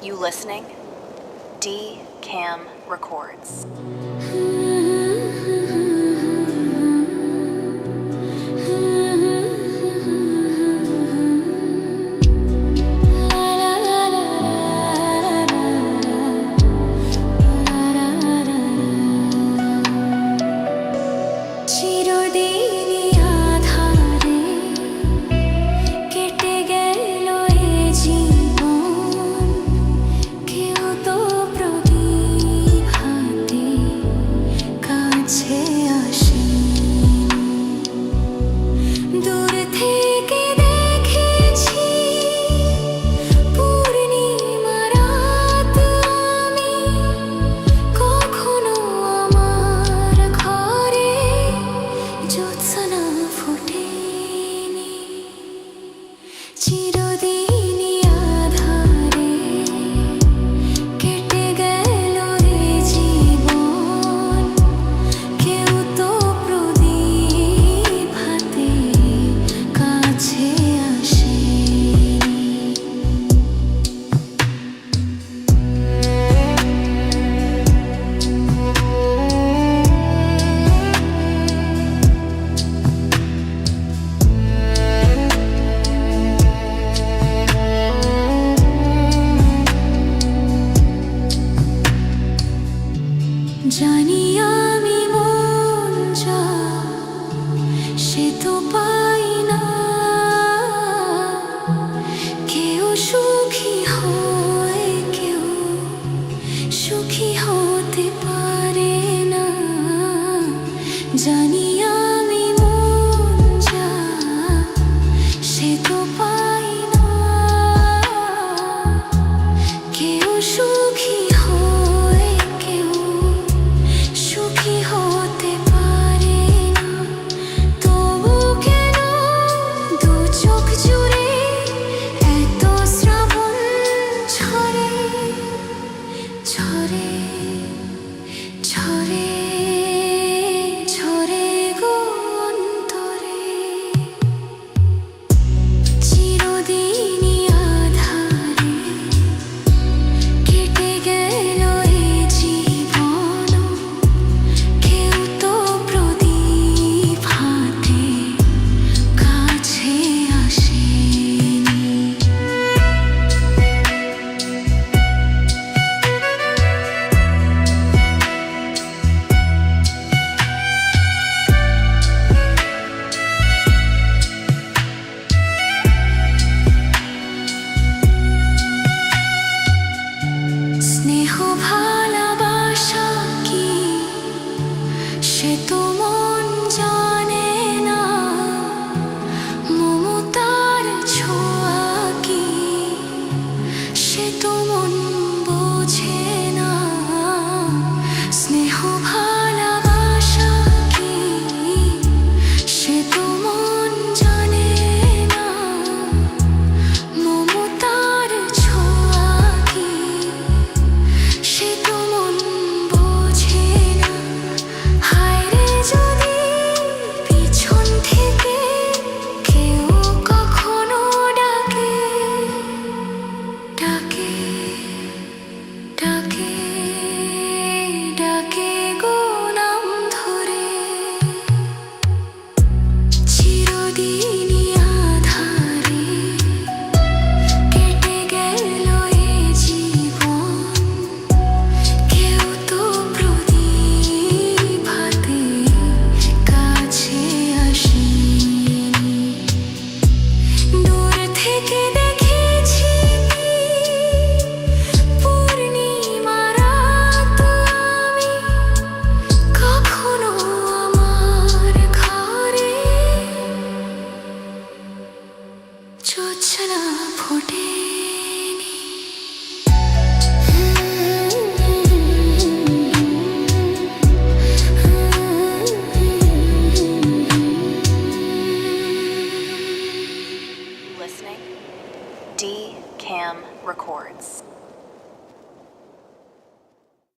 You listening? D Cam Records. জানি আমি মন যা সে তো পাই না, কেউ সুখী হয় কেউ সুখী হতে পারে না। জানি আমি মন যা সে তো পাই না, কেউ সুখী হতে পারে না। তবু কেন দু চোখ জুড়ে এত শ্রাবণ ঝরে ঝরে ঝরে ঝরে গো অন্তরে। চিরদিনই আধারে কেটে গেল এ জীবন, কেউ তো প্রদীপ হাতে কাছে আসেনি। স্নেহ ভালোবাসা কি সে তো মন জানে না, মমতার ছোঁয়া কি সে তো মন বোঝে না। স্নেহ ভালোবাসা কি সে তো মন জানে না, মমতার ছোঁয়া কি সে তো মন বোঝে না। হায় রে যদি পিছন থেকে কেউ কখনো ডাকে ডাকে ডাকে ডাকে গো নাম ধরে। চিরদিনই আধারে কেটে গেল এ জীবন, কেউ তো প্রদীপ হাতে কাছে আসেনি। দূর থেকে দেখেছি পূর্ণিমা রাত আমি, কখনো আমার ঘরে জোছনা ফোটে